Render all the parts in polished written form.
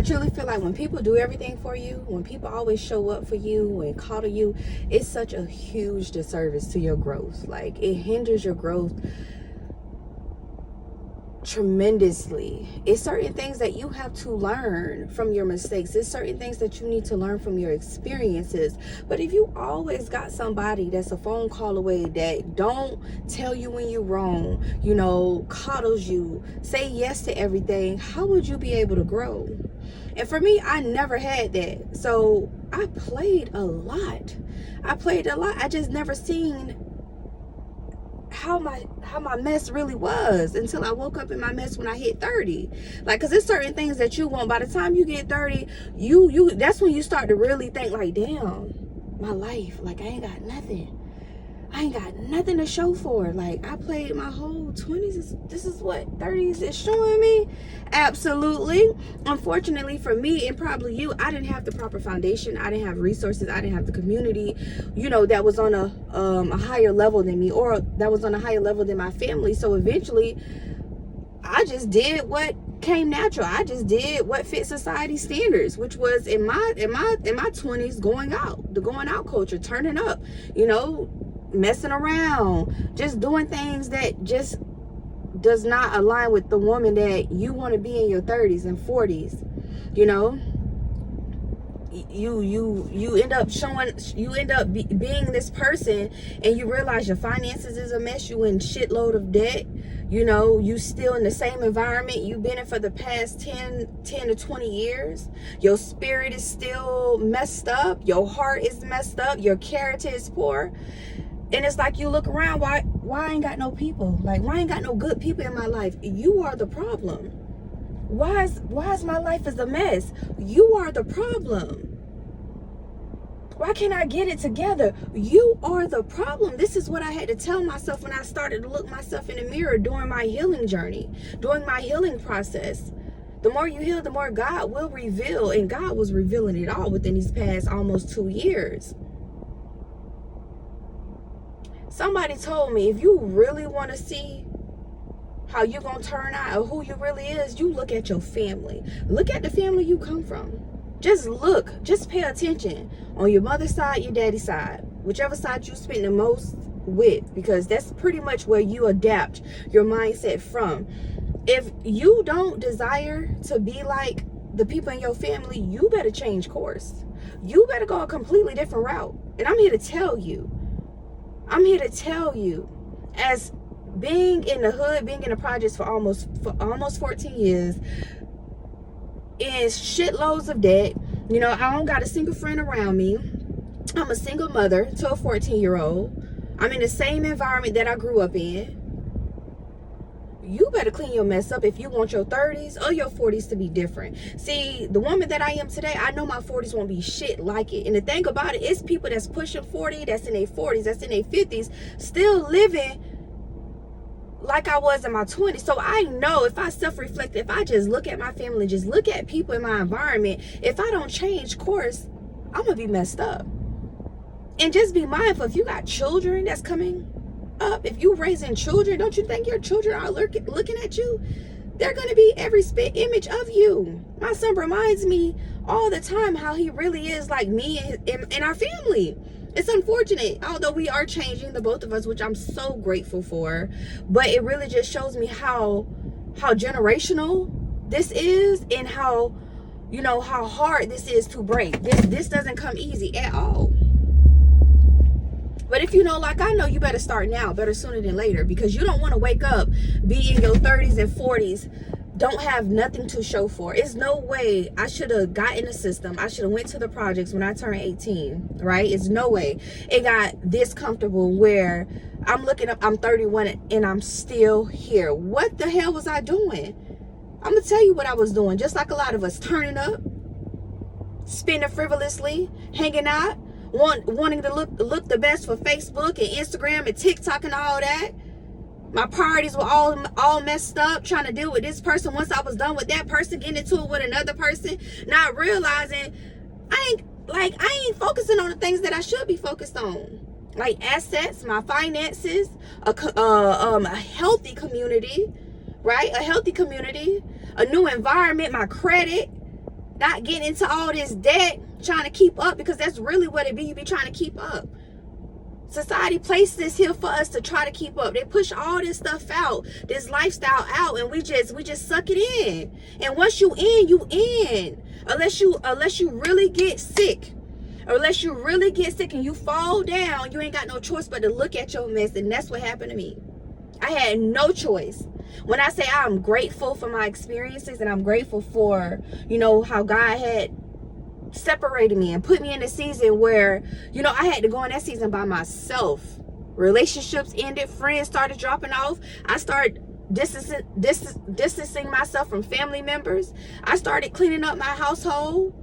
truly feel like when people do everything for you, when people always show up for you and coddle you, it's such a huge disservice to your growth. Like, it hinders your growth tremendously. It's certain things that you have to learn from your mistakes. It's certain things that you need to learn from your experiences. But if you always got somebody that's a phone call away, that don't tell you when you're wrong, you know, coddles you, say yes to everything, how would you be able to grow? And for me, I never had that. So I played a lot. I just never seen how my mess really was until I woke up in my mess when I hit 30. Like, because there's certain things that you want. By the time you get 30, you that's when you start to really think like, damn, my life, like, I ain't got nothing to show for it. Like, I played my whole 20s. This is what 30s is showing me. Absolutely. Unfortunately for me, and probably you, I didn't have the proper foundation. I didn't have resources. I didn't have the community, you know, that was on a higher level than me, or that was on a higher level than my family. So eventually I just did what came natural. I just did what fit society standards, which was in my 20s, going out culture, turning up, you know, messing around, just doing things that just does not align with the woman that you want to be in your 30s and 40s. You know, you end up being this person, and you realize your finances is a mess. You in shitload of debt. You know, you still in the same environment you've been in for the past 10 to 20 years. Your spirit is still messed up. Your heart is messed up. Your character is poor. And it's like, you look around, why I ain't got no people? Like, why I ain't got no good people in my life? You are the problem. Why is my life is a mess? You are the problem. Why can't I get it together? You are the problem. This is what I had to tell myself when I started to look myself in the mirror during my healing journey, during my healing process. The more you heal, the more God will reveal. And God was revealing it all within these past almost 2 years. Somebody told me, if you really want to see how you're going to turn out or who you really is, you look at your family. Look at the family you come from. Just look. Just pay attention. On your mother's side, your daddy's side. Whichever side you spend the most with. Because that's pretty much where you adapt your mindset from. If you don't desire to be like the people in your family, you better change course. You better go a completely different route. And I'm here to tell you, as being in the hood, being in the projects for almost 14 years, is shitloads of debt. You know, I don't got a single friend around me. I'm a single mother to a 14-year-old. I'm in the same environment that I grew up in. You better clean your mess up if you want your 30s or your 40s to be different. See, the woman that I am today, I know my 40s won't be shit like it. And the thing about it is, people that's pushing 40, that's in their 40s, that's in their 50s, still living like I was in my 20s. So I know, if I self-reflect, if I just look at my family, just look at people in my environment, if I don't change course, I'm gonna be messed up. And just be mindful, if you got children that's coming up, if you raising children, don't you think your children are looking at you? They're going to be every spit image of you. My son reminds me all the time how he really is like me and our family. It's unfortunate, although we are changing, the both of us, which I'm so grateful for, but it really just shows me how generational this is, and how, you know, how hard this is to break. This doesn't come easy at all. But if you know, like I know, you better start now, better sooner than later, because you don't want to wake up, be in your 30s and 40s, don't have nothing to show for. It's no way. I should have got in the system. I should have went to the projects when I turned 18, right? It's no way it got this comfortable where I'm looking up, I'm 31 and I'm still here. What the hell was I doing? I'm gonna tell you what I was doing. Just like a lot of us, turning up, spending frivolously, hanging out, wanting to look the best for Facebook and Instagram and TikTok and all that. My priorities were all messed up, trying to deal with this person. Once I was done with that person, getting into it with another person, not realizing I ain't focusing on the things that I should be focused on, like assets, my finances, a healthy community, right? A healthy community, a new environment, my credit, Not getting into all this debt, trying to keep up, because that's really what it be. You be trying to keep up. Society placed this here for us to try to keep up. They push all this stuff out, this lifestyle out, and we just suck it in. And once you in, you in. Unless you really get sick. Or unless you really get sick and you fall down, you ain't got no choice but to look at your mess. And that's what happened to me. I had no choice. When I say I'm grateful for my experiences, and I'm grateful for, you know, how God had separated me and put me in a season where, you know, I had to go in that season by myself. Relationships ended, friends started dropping off. I started distancing myself from family members. I started cleaning up my household.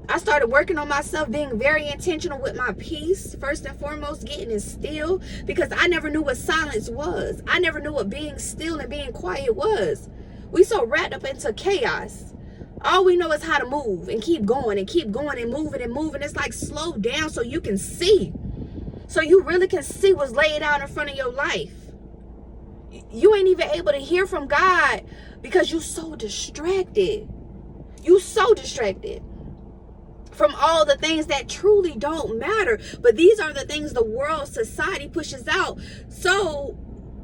I started working on myself, being very intentional with my peace, first and foremost, getting it still, because I never knew what silence was. I never knew what being still and being quiet was. We so wrapped up into chaos. All we know is how to move and keep going and moving and moving. It's like slow down so you can see. So you really can see what's laid out in front of your life. You ain't even able to hear from God because you so distracted. You so distracted from all the things that truly don't matter. But these are the things the world, society pushes out. So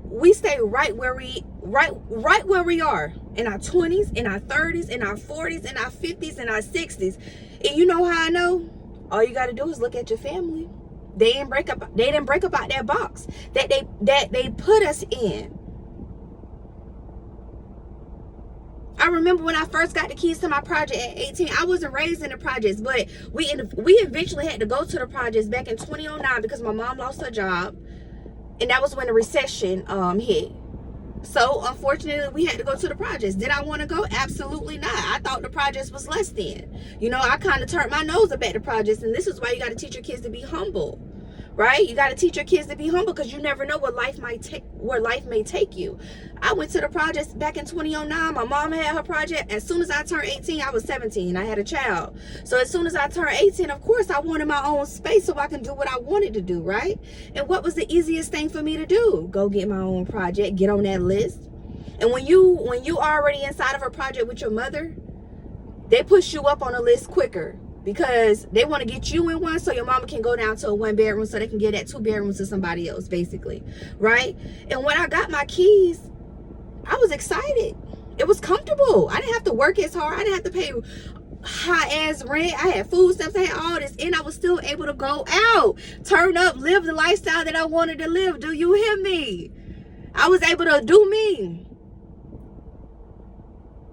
we stay right where we are, in our 20s, in our 30s, in our 40s, in our 50s, in our 60s. And you know how I know? All you got to do is look at your family. They didn't break up out that box that they put us in. I remember when I first got the keys to my project at 18, I wasn't raised in the projects, but we eventually had to go to the projects back in 2009 because my mom lost her job, and that was when the recession hit. So unfortunately, we had to go to the projects. Did I want to go? Absolutely not. I thought the projects was less than. You know, I kind of turned my nose up at the projects, and this is why you got to teach your kids to be humble. Right? You got to teach your kids to be humble, because you never know what life may take you. I went to the projects back in 2009. My mom had her project. As soon as I turned 18, I was 17. I had a child. So as soon as I turned 18, of course, I wanted my own space so I can do what I wanted to do, right? And what was the easiest thing for me to do? Go get my own project, get on that list. And when you already inside of a project with your mother, they push you up on a list quicker, because they want to get you in one so your mama can go down to a 1-bedroom so they can get that 2 bedrooms to somebody else, basically, right? And when I got my keys, I was excited. It was comfortable. I didn't have to work as hard. I didn't have to pay high ass rent. I had food stamps. I had all this, and I was still able to go out, turn up, live the lifestyle that I wanted to live. Do you hear me? I was able to do me.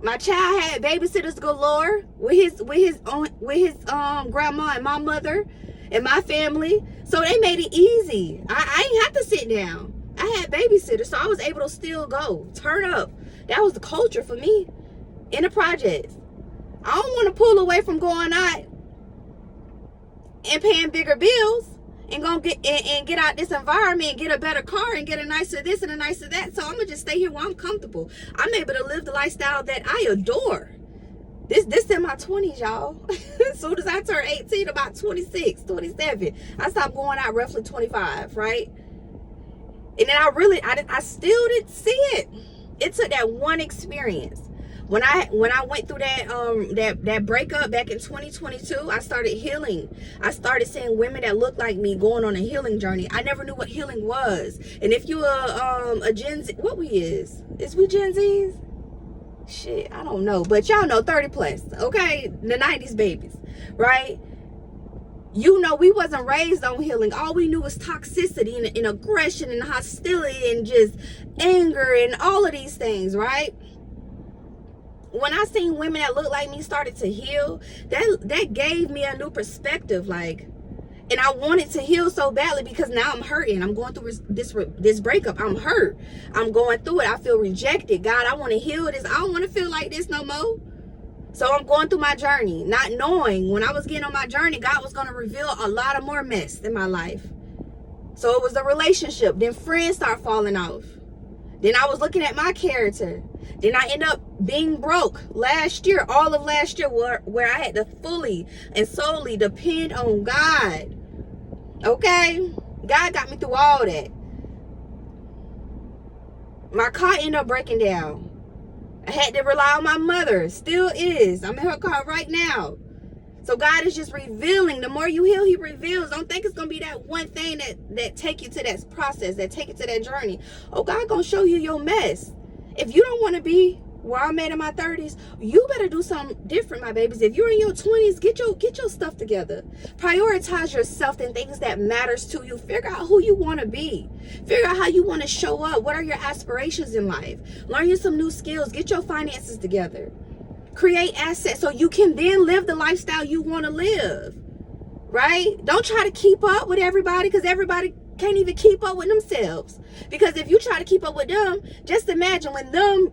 My child had babysitters galore with his grandma and my mother and my family. So they made it easy. I ain't have to sit down. I had babysitters, so I was able to still go, turn up. That was the culture for me in the projects. I don't want to pull away from going out and paying bigger bills and gonna get out this environment and get a better car and get a nicer this and a nicer that. So I'm gonna just stay here where I'm comfortable. I'm able to live the lifestyle that I adore. This in my 20s, y'all. As soon as I turned 18, about 26, 27, I stopped going out roughly 25, right? And then I still didn't see it. It took that one experience. When I went through that breakup back in 2022, I started healing. I started seeing women that looked like me going on a healing journey. I never knew what healing was. And if you are a Gen Z, what we is we Gen Zs? Shit, I don't know. But y'all know 30 plus, okay? The 90s babies, right? You know, we wasn't raised on healing. All we knew was toxicity and aggression and hostility and just anger and all of these things, right? When I seen women that looked like me started to heal, that gave me a new perspective, like, and I wanted to heal so badly because now I'm hurting. I'm going through this breakup. I'm hurt. I'm going through it. I feel rejected. God, I want to heal this. I don't want to feel like this no more. So I'm going through my journey, not knowing when I was getting on my journey, God was going to reveal a lot of more mess in my life. So it was a relationship. Then friends start falling off. Then I was looking at my character. Then I end up being broke last year, all of last year, where I had to fully and solely depend on God. Okay? God got me through all that. My car ended up breaking down. I had to rely on my mother. Still is. I'm in her car right now. So God is just revealing. The more you heal, he reveals. Don't think it's going to be that one thing that take you to that process, that take you to that journey. Oh, God going to show you your mess. If you don't want to be where I'm at in my 30s, you better do something different, my babies. If you're in your 20s, get your stuff together. Prioritize yourself and things that matters to you. Figure out who you want to be. Figure out how you want to show up. What are your aspirations in life? Learn you some new skills. Get your finances together. Create assets so you can then live the lifestyle you want to live, right? Don't try to keep up with everybody, because everybody can't even keep up with themselves. Because if you try to keep up with them, just imagine when them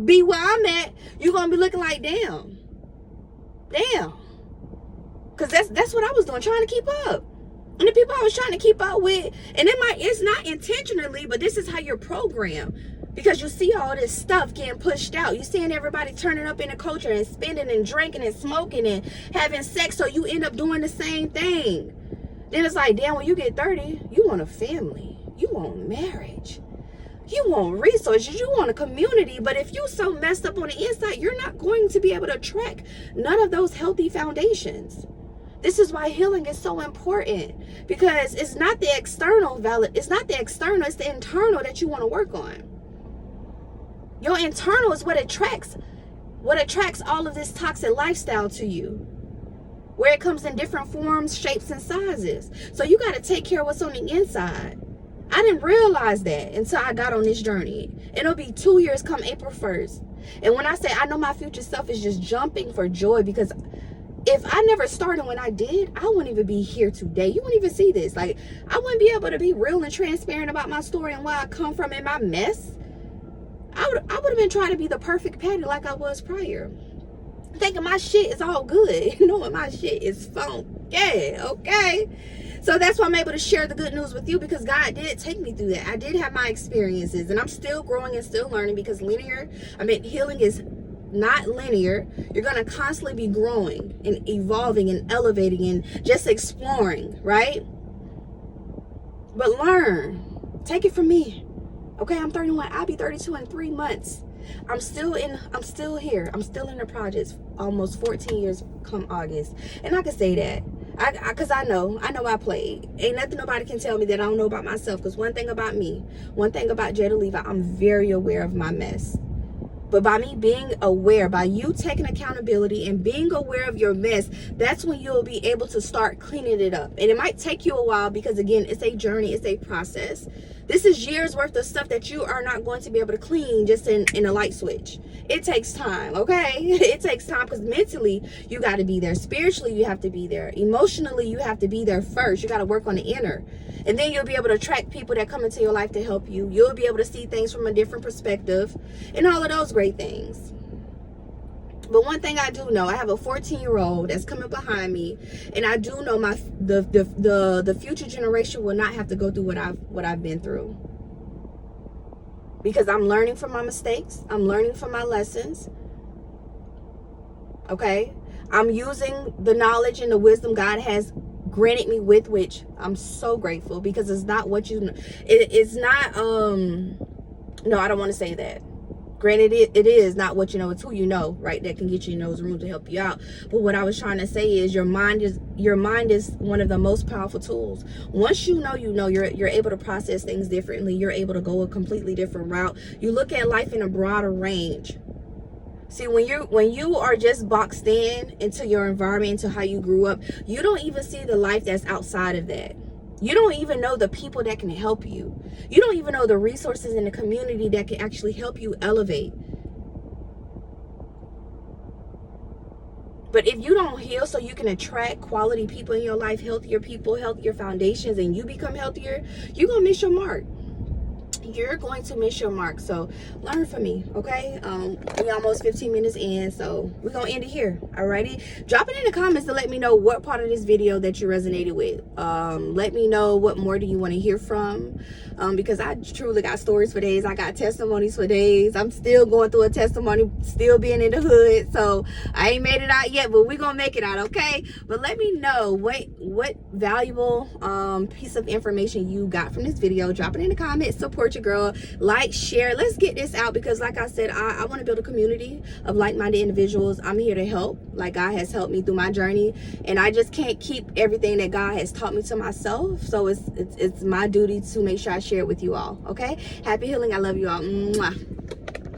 be where I'm at, you're going to be looking like, damn. Because that's what I was doing, trying to keep up. And the people I was trying to keep up with, and it's not intentionally, but this is how you're programmed. Because you see all this stuff getting pushed out. You seeing everybody turning up in the culture and spending and drinking and smoking and having sex. So you end up doing the same thing. Then it's like, damn, when you get 30, you want a family. You want marriage. You want resources. You want a community. But if you so messed up on the inside, you're not going to be able to attract none of those healthy foundations. This is why healing is so important. Because it's not the external it's not the external, it's the internal that you want to work on. Your internal is what attracts all of this toxic lifestyle to you, where it comes in different forms, shapes, and sizes. So you got to take care of what's on the inside. I didn't realize that until I got on this journey. It'll be 2 years come April 1st. And when I say I know my future self is just jumping for joy, because if I never started when I did, I wouldn't even be here today. You wouldn't even see this. Like, I wouldn't be able to be real and transparent about my story and where I come from and my mess. I would have been trying to be the perfect Patty like I was prior. Thinking my shit is all good. Knowing my shit is funky. Okay? So that's why I'm able to share the good news with you, because God did take me through that. I did have my experiences, and I'm still growing and still learning, because healing is not linear. You're going to constantly be growing and evolving and elevating and just exploring, right? But learn. Take it from me. Okay, I'm 31. I'll be 32 in 3 months. I'm still here. I'm still in the projects. Almost 14 years come August. And I can say that. Because I know I played. Ain't nothing nobody can tell me that I don't know about myself. Because one thing about me, one thing about Jada Levi, I'm very aware of my mess. But by me being aware, by you taking accountability and being aware of your mess, that's when you'll be able to start cleaning it up. And it might take you a while, because again, it's a journey, it's a process. This is years worth of stuff that you are not going to be able to clean just in a light switch. It takes time, okay? It takes time, because mentally you got to be there. Spiritually, you have to be there. Emotionally, you have to be there first. You got to work on the inner. And then you'll be able to attract people that come into your life to help you. You'll be able to see things from a different perspective and all of those great things. But one thing I do know, I have a 14-year-old that's coming behind me, and I do know the future generation will not have to go through what I've been through. Because I'm learning from my mistakes. I'm learning from my lessons. Okay? I'm using the knowledge and the wisdom God has granted me with, which I'm so grateful, because it's not what you know. It's not no, I don't want to say that. Granted, it is not what you know, it's who you know, right? That can get you in those rooms to help you out. But what I was trying to say is your mind is one of the most powerful tools. Once you know, you're able to process things differently. You're able to go a completely different route. You look at life in a broader range. See, when you are just boxed into your environment, into how you grew up, you don't even see the life that's outside of that. You don't even know the people that can help you. You don't even know the resources in the community that can actually help you elevate. But if you don't heal so you can attract quality people in your life, healthier people, healthier foundations, and you become healthier, you're going to miss your mark. You're going to miss your mark. So learn from me, okay? We almost 15 minutes in, so we're gonna end it here. Alrighty, drop it in the comments to let me know what part of this video that you resonated with. Let me know what more do you want to hear from, because I truly got stories for days. I got testimonies for days. I'm still going through a testimony, still being in the hood, so I ain't made it out yet, but we're gonna make it out, okay? But let me know what valuable piece of information you got from this video. Drop it in the comments. Support your your girl. Like, share, let's get this out, because like I said, I want to build a community of like-minded individuals. I'm here to help, like God has helped me through my journey, and I just can't keep everything that God has taught me to myself. So it's my duty to make sure I share it with you all. Okay, happy healing. I love you all. Mwah.